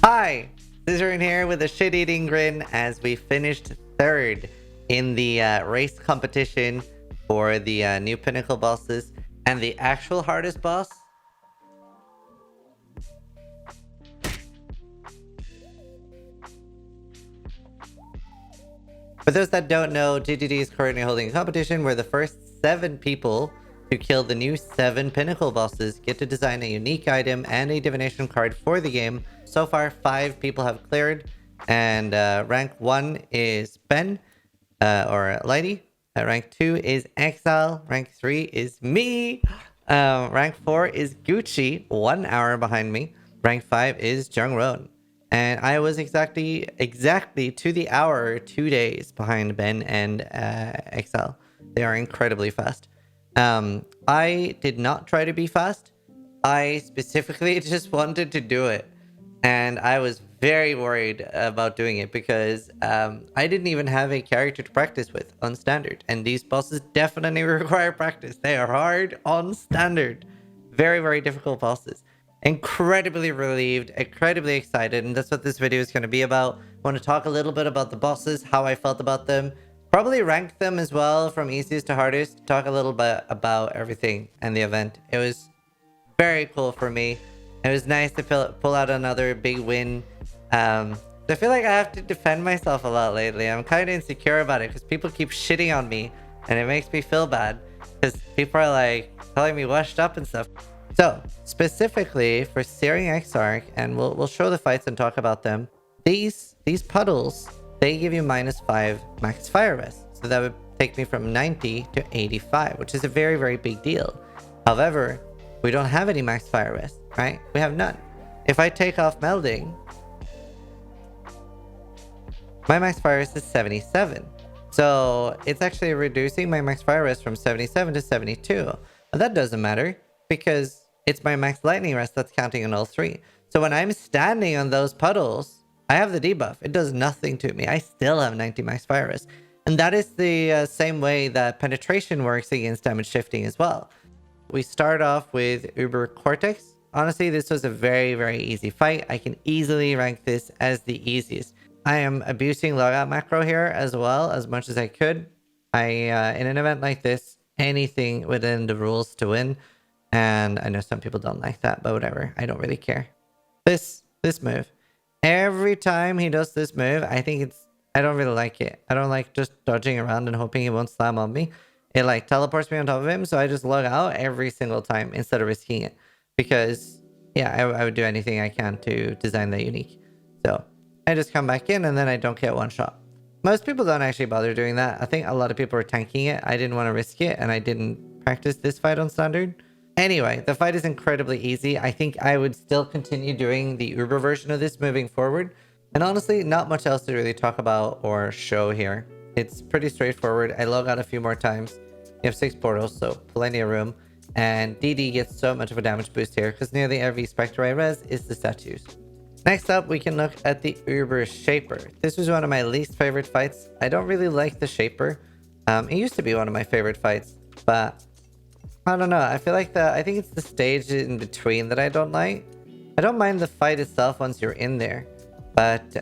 Hi, Zizaran here with a shit-eating grin as we finished third in the race competition for the new Pinnacle bosses and the actual hardest boss. For those that don't know, GGD is currently holding a competition where the first 7 people to kill the new 7 Pinnacle bosses get to design a unique item and a divination card for the game. So far, 5 people have cleared, and rank 1 is Ben, or Lighty. Rank 2 is Exile. Rank 3 is me. Rank 4 is Gucci, 1 hour behind me. Rank 5 is Jungron. And I was exactly to the hour 2 days behind Ben and Exile. They are incredibly fast. I did not try to be fast. I specifically just wanted to do it. And I was very worried about doing it because I didn't even have a character to practice with on standard. And these bosses definitely require practice. They are hard on standard. Very, very difficult bosses. Incredibly relieved, incredibly excited, and that's what this video is going to be about. I want to talk a little bit about the bosses, how I felt about them, probably rank them as well from easiest to hardest, talk a little bit about everything and the event. It was very cool for me. It was nice to pull out another big win. I feel like I have to defend myself a lot lately. I'm kind of insecure about it because people keep shitting on me, and it makes me feel bad because people are like calling me washed up and stuff. So, specifically for Searing Exarch, and we'll show the fights and talk about them. These puddles, they give you -5 max fire rest. So that would take me from 90 to 85, which is a very, very big deal. However, we don't have any max fire rest, right? We have none. If I take off Melding, my max fire rest is 77. So it's actually reducing my max fire rest from 77 to 72. But that doesn't matter because it's my max lightning rest that's counting on all 3. So when I'm standing on those puddles, I have the debuff. It does nothing to me. I still have 90 max fire rest. And that is the same way that penetration works against damage shifting as well. We start off with Uber Cortex. Honestly, this was a very, very easy fight. I can easily rank this as the easiest. I am abusing logout macro here as well, as much as I could. In an event like this, anything within the rules to win. And I know some people don't like that, but whatever. I don't really care. This move. Every time he does this move, I don't really like it. I don't like just dodging around and hoping he won't slam on me. It like teleports me on top of him, so I just log out every single time instead of risking it. Because, yeah, I would do anything I can to design that unique. So, I just come back in and then I don't get one shot. Most people don't actually bother doing that. I think a lot of people are tanking it. I didn't want to risk it, and I didn't practice this fight on standard. Anyway, the fight is incredibly easy. I think I would still continue doing the Uber version of this moving forward. And honestly, not much else to really talk about or show here. It's pretty straightforward. I log out a few more times. You have 6 portals, so plenty of room. And DD gets so much of a damage boost here because nearly every Spectre I res is the statues. Next up, we can look at the Uber Shaper. This was one of my least favorite fights. I don't really like the Shaper. It used to be one of my favorite fights, but I don't know. I feel like I think it's the stage in between that I don't like. I don't mind the fight itself once you're in there. But,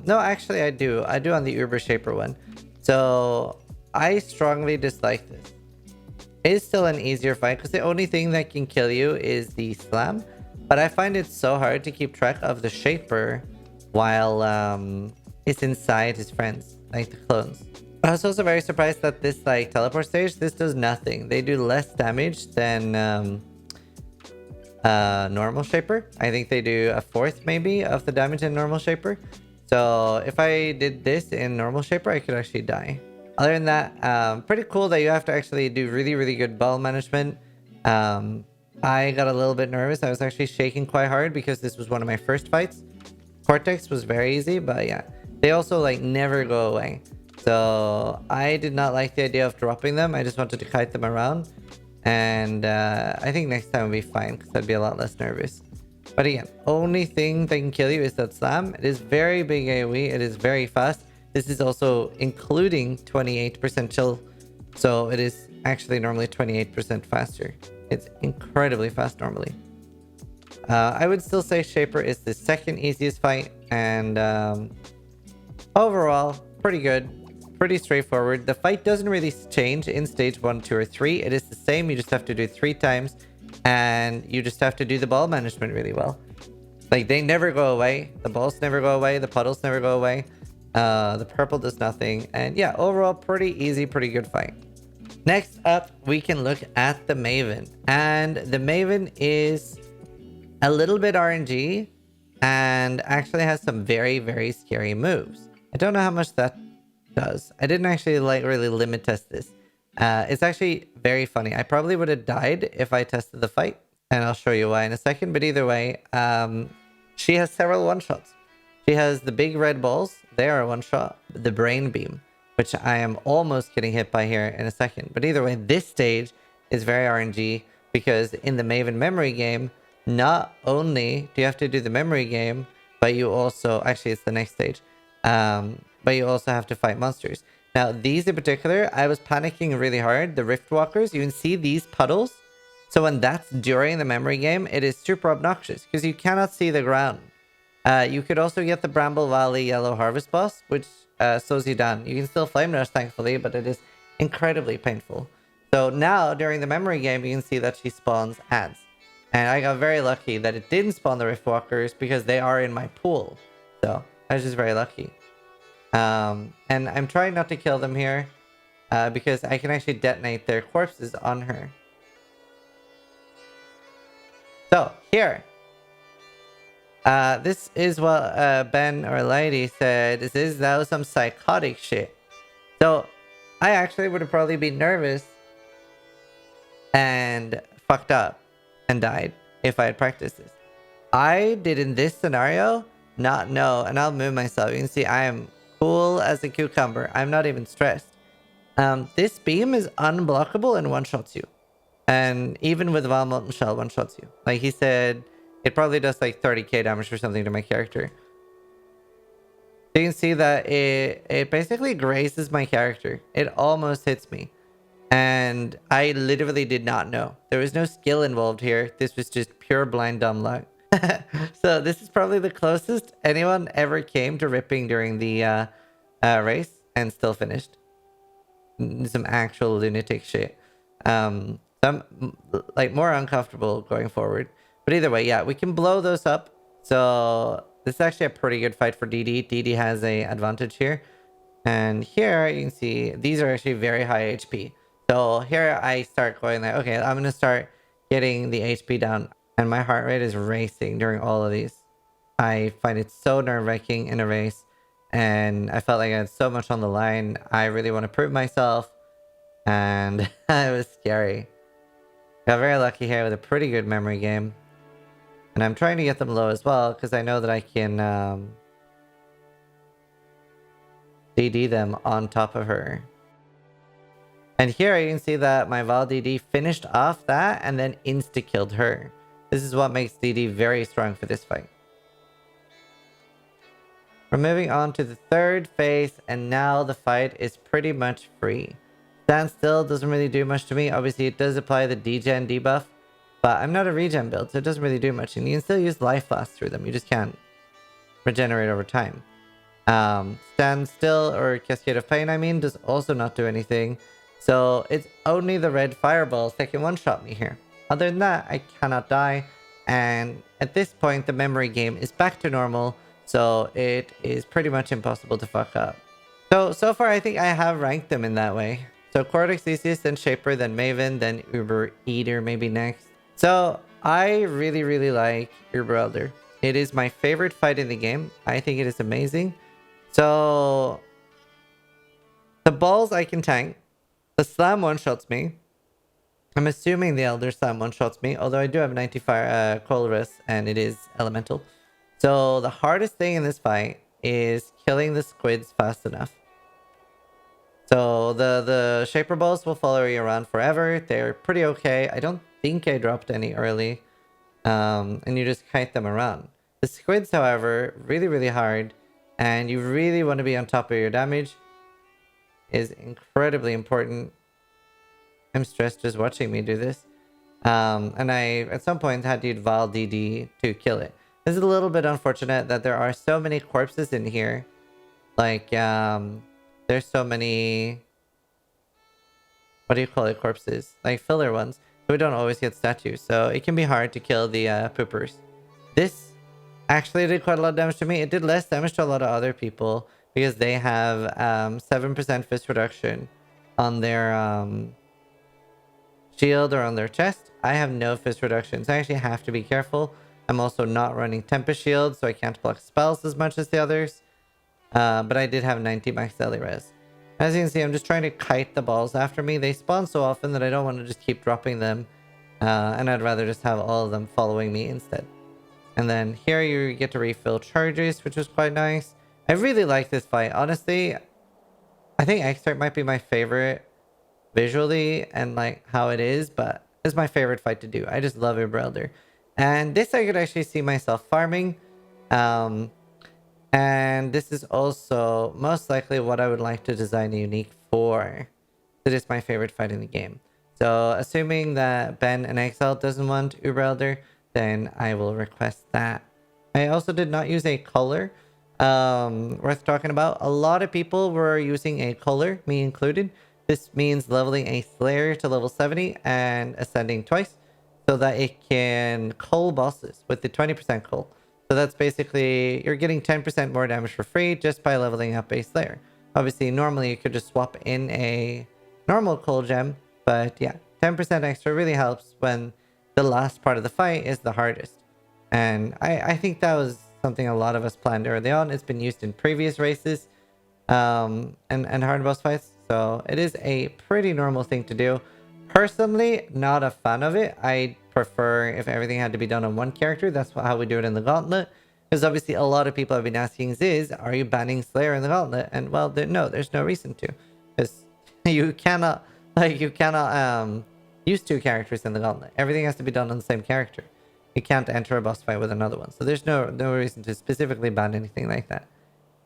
no, actually I do. I do on the Uber Shaper one. So, I strongly dislike this. It is still an easier fight because the only thing that can kill you is the slam. But I find it so hard to keep track of the Shaper while it's inside his friends, like the clones. I was also very surprised that this like teleport stage, this does nothing. They do less damage than normal Shaper. I think they do a 1/4 maybe of the damage in normal Shaper. So if I did this in normal Shaper, I could actually die. Other than that, pretty cool that you have to actually do really, really good ball management. I got a little bit nervous. I was actually shaking quite hard because this was one of my first fights. Cortex was very easy, but yeah. They also like never go away. So I did not like the idea of dropping them. I just wanted to kite them around. And I think next time will be fine because I'd be a lot less nervous. But again, only thing that can kill you is that slam. It is very big AoE. It is very fast. This is also including 28% chill. So it is actually normally 28% faster. It's incredibly fast normally. I would still say Shaper is the second easiest fight, and overall, pretty good. Pretty straightforward. The fight doesn't really change in stage 1, 2, or 3. It is the same. You just have to do it 3 times, and you just have to do the ball management really well. Like, they never go away. The balls never go away. The puddles never go away. The purple does nothing. And yeah, overall, pretty easy, pretty good fight. Next up, we can look at the Maven. And the Maven is a little bit RNG and actually has some very, very scary moves. I don't know how much that does. I didn't actually like really limit test this. It's actually very funny. I probably would have died if I tested the fight, and I'll show you why in a second. But either way, she has several one-shots. She has the big red balls. They are a one-shot. The brain beam, which I am almost getting hit by here in a second. But either way, this stage is very RNG because in the Maven memory game, not only do you have to do the memory game, but you also... Actually, it's the next stage. But you also have to fight monsters. Now, these in particular, I was panicking really hard. The Rift Walkers, you can see these puddles. So when that's during the memory game, it is super obnoxious because you cannot see the ground. You could also get the Bramble Valley Yellow Harvest boss, which slows you down. You can still Flame Rush, thankfully, but it is incredibly painful. So now, during the memory game, you can see that she spawns ads. And I got very lucky that it didn't spawn the Rift Walkers because they are in my pool. So I was just very lucky. And I'm trying not to kill them here because I can actually detonate their corpses on her. So here, this is what Ben or Lady said. This is that was some psychotic shit. So I actually would have probably been nervous and fucked up and died if I had practiced this. I did in this scenario not know, and I'll move myself. You can see I am cool as a cucumber. I'm not even stressed. This beam is unblockable and one-shots you. And even with Val Molten Shell, one-shots you. Like he said, it probably does like 30k damage or something to my character. So you can see that it basically grazes my character. It almost hits me. And I literally did not know. There was no skill involved here. This was just pure blind dumb luck. So this is probably the closest anyone ever came to ripping during the race and still finished. Some actual lunatic shit. So I'm like more uncomfortable going forward. But either way, yeah, we can blow those up. So this is actually a pretty good fight for DD. DD has a advantage here. And here you can see these are actually very high HP. So here I start going like, okay, I'm going to start getting the HP down. And my heart rate is racing during all of these. I find it so nerve-wracking in a race. And I felt like I had so much on the line. I really want to prove myself. And it was scary. Got very lucky here with a pretty good memory game. And I'm trying to get them low as well, because I know that I can DD them on top of her. And here you can see that my Val DD finished off that and then insta-killed her. This is what makes DD very strong for this fight. We're moving on to the third phase, and now the fight is pretty much free. Stand still doesn't really do much to me. Obviously, it does apply the degen debuff, but I'm not a regen build, so it doesn't really do much. And you can still use life blast through them. You just can't regenerate over time. Stand still, or Cascade of Pain, I mean, does also not do anything. So it's only the red fireballs that can one-shot me here. Other than that, I cannot die. And at this point, the memory game is back to normal. So it is pretty much impossible to fuck up. So far, I think I have ranked them in that way. So Cortex easiest, then Shaper, then Maven, then Uber Eater maybe next. So I really, really like Uber Elder. It is my favorite fight in the game. I think it is amazing. So the balls I can tank. The slam one-shots me. I'm assuming the Elder Slam one-shots me, although I do have 95 Cull res, and it is elemental. So the hardest thing in this fight is killing the squids fast enough. So the Shaper balls will follow you around forever. They're pretty okay. I don't think I dropped any early. And you just kite them around. The squids, however, really, really hard. And you really want to be on top of your damage. Is incredibly important. I'm stressed just watching me do this. And I, at some point, had to use Val DD to kill it. This is a little bit unfortunate that there are so many corpses in here. Like, there's so many... What do you call it? Corpses. Like, filler ones. So we don't always get statues. So it can be hard to kill the poopers. This actually did quite a lot of damage to me. It did less damage to a lot of other people because they have 7% fist reduction on their shield or on their chest. I have no fist reduction, so I actually have to be careful. I'm also not running Tempest Shield, so I can't block spells as much as the others. But I did have 90 max daily res. As you can see, I'm just trying to kite the balls after me. They spawn so often that I don't want to just keep dropping them. And I'd rather just have all of them following me instead. And then here you get to refill charges, which was quite nice. I really like this fight. Honestly, I think Exarch might be my favorite visually and like how it is, but it's my favorite fight to do. I just love Uber Elder. And this I could actually see myself farming. And this is also most likely what I would like to design a unique for. It is my favorite fight in the game. So assuming that Ben and Exile doesn't want Uber Elder, then I will request that. I also did not use a color worth talking about. A lot of people were using a color, me included. This means leveling a Slayer to level 70 and ascending twice so that it can cull bosses with the 20% cull. So that's basically, you're getting 10% more damage for free just by leveling up a Slayer. Obviously, normally you could just swap in a normal cull gem, but yeah, 10% extra really helps when the last part of the fight is the hardest. And I think that was something a lot of us planned early on. It's been used in previous races and hard boss fights. So it is a pretty normal thing to do. Personally, not a fan of it. I prefer if everything had to be done on one character. That's how we do it in the Gauntlet. Because obviously a lot of people have been asking Ziz, are you banning Slayer in the Gauntlet? And well, no, there's no reason to. Because you cannot use two characters in the Gauntlet. Everything has to be done on the same character. You can't enter a boss fight with another one. So there's no reason to specifically ban anything like that.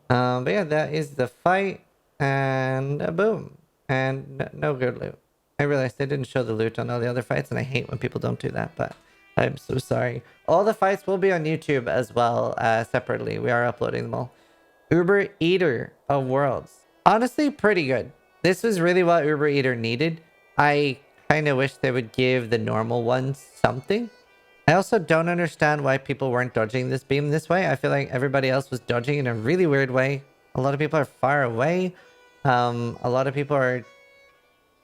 But yeah, that is the fight. And boom. And no good loot. I realized I didn't show the loot on all the other fights, and I hate when people don't do that, but I'm so sorry. All the fights will be on YouTube as well, separately. We are uploading them all. Uber Eater of Worlds. Honestly, pretty good. This was really what Uber Eater needed. I kind of wish they would give the normal ones something. I also don't understand why people weren't dodging this beam this way. I feel like everybody else was dodging in a really weird way. A lot of people are far away. A lot of people are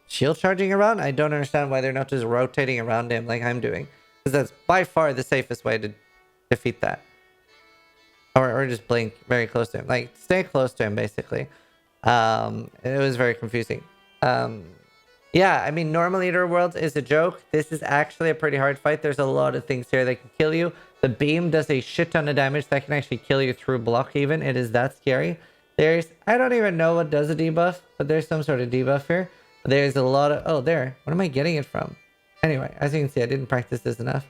shield charging around. I don't understand why they're not just rotating around him like I'm doing. Because that's by far the safest way to defeat that. Or just blink very close to him. Like, stay close to him, basically. It was very confusing. Yeah, I mean, normal Eater Worlds is a joke. This is actually a pretty hard fight. There's a lot of things here that can kill you. The beam does a shit ton of damage that can actually kill you through block even. It is that scary. I don't even know what does a debuff, but there's some sort of debuff here. There's a lot of... Oh, there. What am I getting it from? Anyway, as you can see, I didn't practice this enough.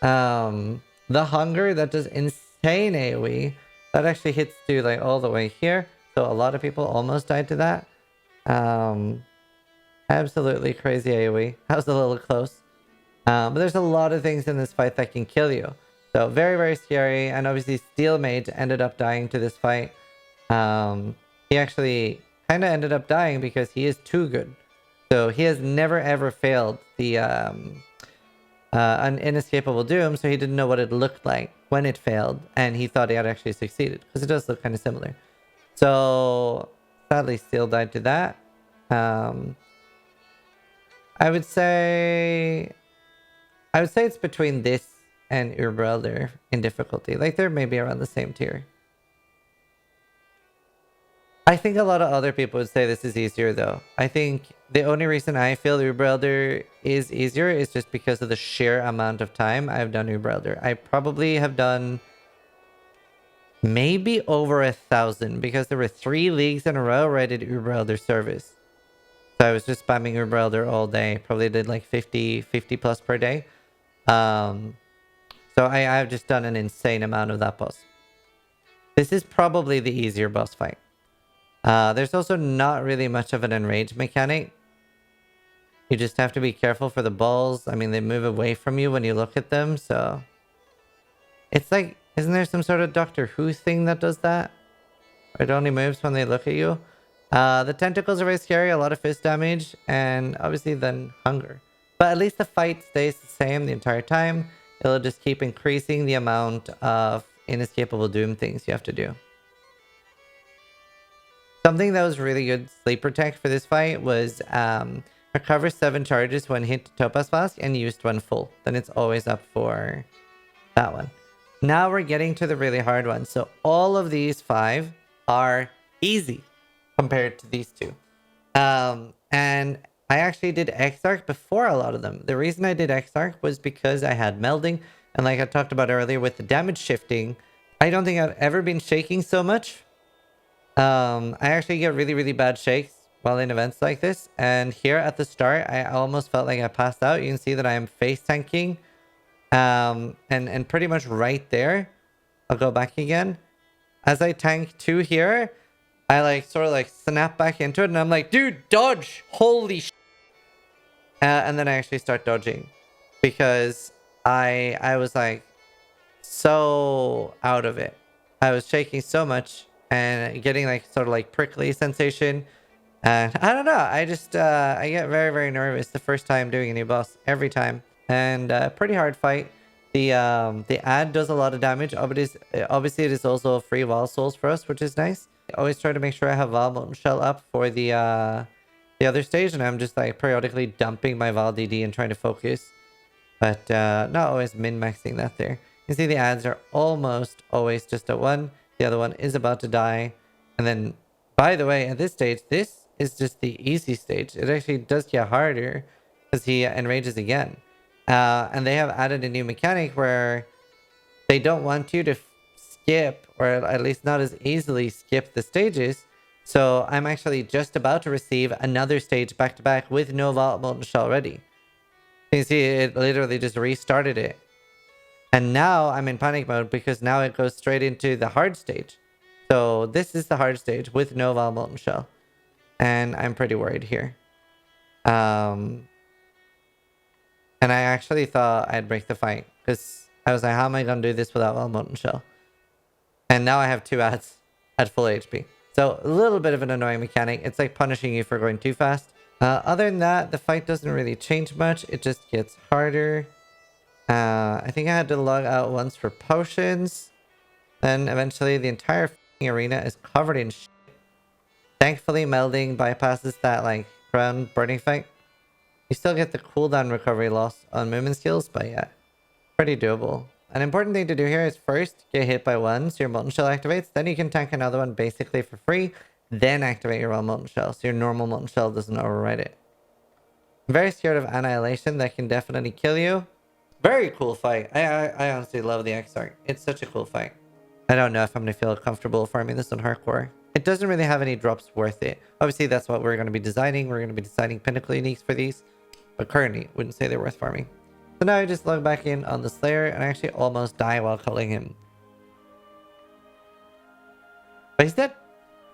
The Hunger, that does insane AoE. That actually hits to like all the way here. So a lot of people almost died to that. Absolutely crazy AoE. I was a little close. But there's a lot of things in this fight that can kill you. So very, very scary. And obviously Steelmate ended up dying to this fight. He actually kind of ended up dying because he is too good. So he has never ever failed the an inescapable doom, so he didn't know what it looked like when it failed, and he thought he had actually succeeded because it does look kind of similar. So sadly Steel died to that. I would say it's between this and Uber Elder in difficulty. Like they're maybe around the same tier. I think a lot of other people would say this is easier though. I think the only reason I feel Uber Elder is easier is just because of the sheer amount of time I've done Uber Elder. I probably have done maybe over 1,000 because there were 3 leagues in a row where I did Uber Elder service. So I was just spamming Uber Elder all day. Probably did like 50 plus per day. So I've just done an insane amount of that boss. This is probably the easier boss fight. There's also not really much of an enrage mechanic. You just have to be careful for the balls. I mean, they move away from you when you look at them, so... It's like, isn't there some sort of Doctor Who thing that does that? It only moves when they look at you. The tentacles are very scary, a lot of fist damage, and obviously then hunger. But at least the fight stays the same the entire time. It'll just keep increasing the amount of inescapable doom things you have to do. Something that was really good sleeper tech for this fight was recover 7 charges when hit Topaz Flask and used one full. Then it's always up for that one. Now we're getting to the really hard ones. So all of these 5 are easy compared to these 2. And I actually did Exarch before a lot of them. The reason I did Exarch was because I had Melding. And like I talked about earlier with the damage shifting, I don't think I've ever been shaking so much. I actually get really, really bad shakes while in events like this. And here at the start, I almost felt like I passed out. You can see that I am face tanking. And pretty much right there, I'll go back again. As I tank 2 here, I like sort of like snap back into it. And I'm like, dude, dodge. Holy sh. And then I actually start dodging. Because I was like so out of it. I was shaking so much. And getting like sort of like prickly sensation. And I don't know. I just I get very, very nervous the first time doing a new boss. Every time. And pretty hard fight. The ad does a lot of damage. Obviously, it is also a free Val Souls for us, which is nice. I always try to make sure I have Val Molten Shell up for the other stage. And I'm just like periodically dumping my Val DD and trying to focus. But not always min-maxing that there. You see the ads are almost always just at 1. The other one is about to die. And then, by the way, at this stage, this is just the easy stage. It actually does get harder because he enrages again. And they have added a new mechanic where they don't want you to skip, or at least not as easily skip the stages. So I'm actually just about to receive another stage back to back with no Vault Molten Shell ready. You can see it literally just restarted it. And now I'm in panic mode because now it goes straight into the hard stage. So this is the hard stage with no Val Molten Shell. And I'm pretty worried here. And I actually thought I'd break the fight. Because I was like, how am I going to do this without Val Molten Shell? And now I have 2 ads at full HP. So a little bit of an annoying mechanic. It's like punishing you for going too fast. Other than that, the fight doesn't really change much. It just gets harder. I think I had to log out once for potions. Then eventually the entire arena is covered in shit. Thankfully, Melding bypasses that like ground burning fight. You still get the cooldown recovery loss on movement skills, but yeah, pretty doable. An important thing to do here is first get hit by 1, so your Molten Shell activates. Then you can tank another one basically for free. Then activate your Molten Shell, so your normal Molten Shell doesn't override it. I'm very scared of Annihilation. That can definitely kill you. Very cool fight. I honestly love the Exarch. It's such a cool fight. I don't know if I'm going to feel comfortable farming this on hardcore. It doesn't really have any drops worth it. Obviously, that's what we're going to be designing. We're going to be designing Pinnacle uniques for these. But currently, wouldn't say they're worth farming. So now I just log back in on the Slayer and I actually almost die while culling him. But he's dead.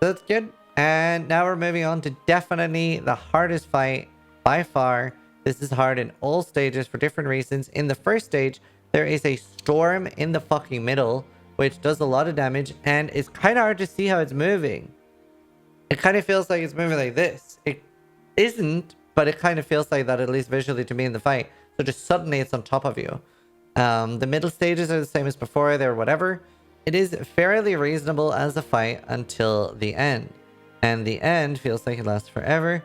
So that's good. And now we're moving on to definitely the hardest fight by far. This is hard in all stages for different reasons. In the first stage, there is a storm in the fucking middle, which does a lot of damage, and it's kind of hard to see how it's moving. It kind of feels like it's moving like this. It isn't, but it kind of feels like that, at least visually to me in the fight. So just suddenly it's on top of you. The middle stages are the same as before, they're whatever. It is fairly reasonable as a fight until the end. And the end feels like it lasts forever.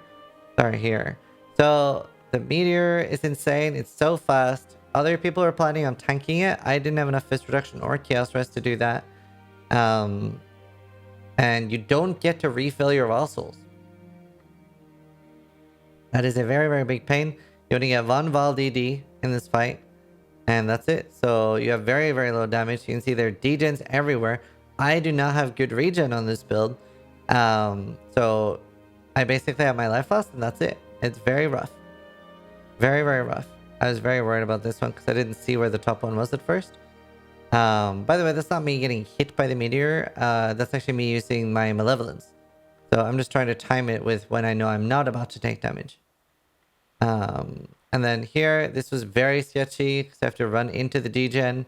Start here. So the meteor is insane. It's so fast. Other people are planning on tanking it. I didn't have enough fist reduction or chaos rest to do that. And you don't get to refill your Val Souls. That is a very, very big pain. You only get 1 Val DD in this fight. And that's it. So you have very, very low damage. You can see there are degens everywhere. I do not have good regen on this build. So I basically have my life lost and that's it. It's very rough. Very, very rough. I was very worried about this one because I didn't see where the top one was at first. By the way, that's not me getting hit by the meteor. That's actually me using my malevolence. So I'm just trying to time it with when I know I'm not about to take damage. And then here, this was very sketchy because I have to run into the degen.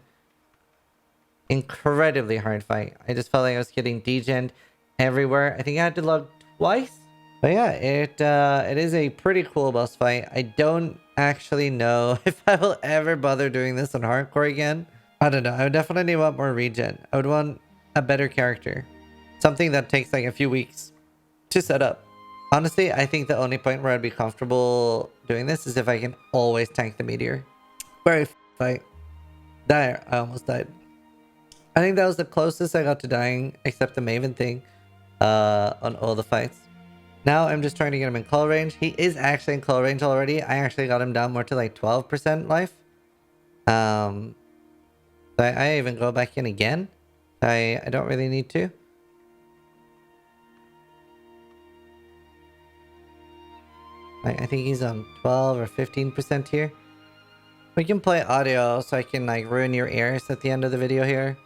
Incredibly hard fight. I just felt like I was getting degened everywhere. I think I had to log twice. But yeah, it is a pretty cool boss fight. I don't actually know if I will ever bother doing this on hardcore again. I don't know. I would definitely want more regen. I would want a better character. Something that takes like a few weeks to set up. Honestly, I think the only point where I'd be comfortable doing this is if I can always tank the meteor. Very fight. There, I almost died. I think that was the closest I got to dying, except the Maven thing, on all the fights. Now I'm just trying to get him in Cull range. He is actually in Cull range already. I actually got him down more to like 12% life. So I even go back in again. I don't really need to. I think he's on 12 or 15% here. We can play audio so I can like ruin your ears at the end of the video here.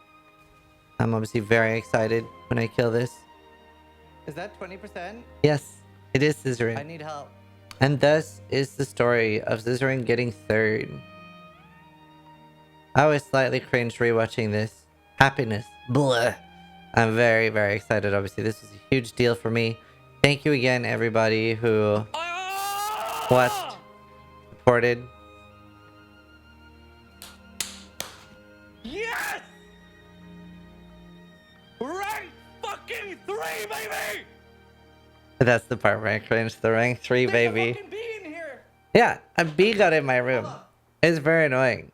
I'm obviously very excited when I kill this. Is that 20%? Yes, it is Zizaran. I need help. And thus is the story of Zizaran getting third. I was slightly cringe rewatching this. Happiness. Blah. I'm very, very excited. Obviously, this is a huge deal for me. Thank you again, everybody who watched, supported. Yes! Rank fucking 3, baby! That's the part where I cringe. The rank 3, There's baby. a fucking bee in here! Yeah, a bee got in my room. It's very annoying.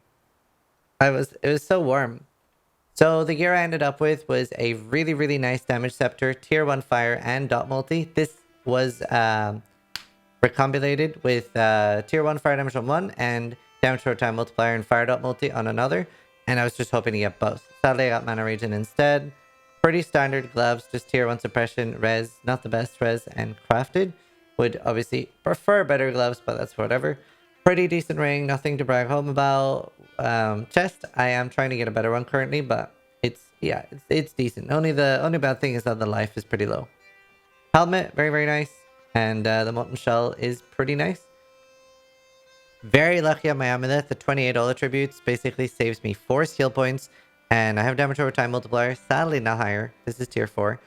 It was so warm. So the gear I ended up with was a really, really nice damage scepter, tier 1 fire, and dot multi. This was recombinated with tier 1 fire damage on one and damage over time multiplier and fire dot multi on another. And I was just hoping to get both. Sadly, I got mana regen instead. Pretty standard gloves, just tier 1 suppression, res, not the best res, and crafted. Would obviously prefer better gloves, but that's whatever. Pretty decent ring, nothing to brag home about. Chest, I am trying to get a better one currently, but it's decent. Only bad thing is that the life is pretty low. Helmet, very, very nice. And the molten shell is pretty nice. Very lucky on my amulet. The 28 all attributes basically saves me 4 skill points. And I have damage over time multiplier. Sadly, not higher. This is tier 4.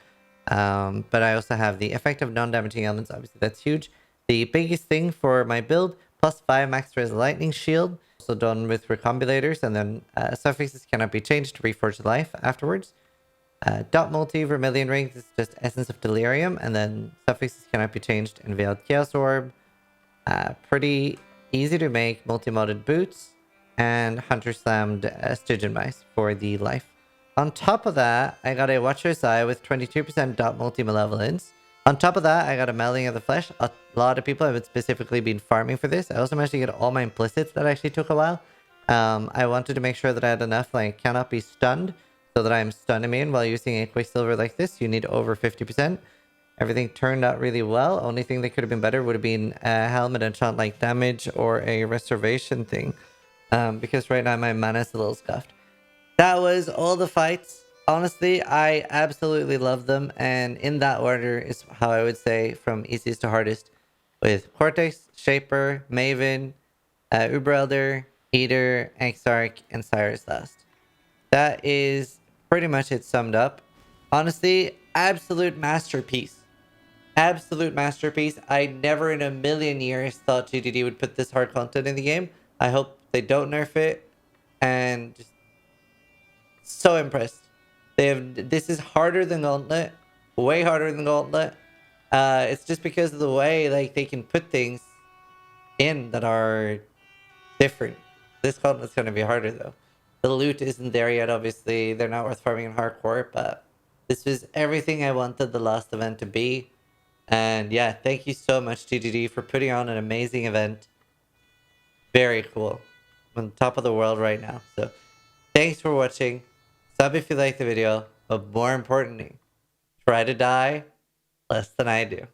But I also have the effect of non-damaging elements. Obviously, that's huge. The biggest thing for my build, +5 max res lightning shield. Also done with recombulators. And then suffixes cannot be changed to reforge life afterwards. Dot multi vermilion ring. This is just essence of delirium. And then suffixes cannot be changed in veiled chaos orb. Pretty easy to make multi-modded boots. And hunter slammed Stygian mice for the life. On top of that, I got a Watcher's Eye with 22% dot multi-malevolence. On top of that, I got a Melding of the Flesh. A lot of people have specifically been farming for this. I also managed to get all my implicits. That actually took a while. I wanted to make sure that I had enough, like, cannot be stunned, so that I'm stun immune while using a Quicksilver like this. You need over 50%. Everything turned out really well. Only thing that could have been better would have been a helmet enchant like damage or a reservation thing. Because right now my mana is a little scuffed. That was all the fights. Honestly, I absolutely love them. And in that order is how I would say from easiest to hardest. With Cortex, Shaper, Maven, Uber Elder, Eater, Exarch, and Sirus last. That is pretty much it summed up. Honestly, absolute masterpiece. Absolute masterpiece. I never in a million years thought GDD would put this hard content in the game. I hope they don't nerf it. And just so impressed. This is harder than Gauntlet. Way harder than Gauntlet. It's just because of the way like they can put things in that are different. This Gauntlet's gonna be harder though. The loot isn't there yet, obviously. They're not worth farming in hardcore, but this was everything I wanted the last event to be. And yeah, thank you so much, GGD, for putting on an amazing event. Very cool. I'm on top of the world right now. So thanks for watching. Sub if you liked the video, but more importantly, try to die less than I do.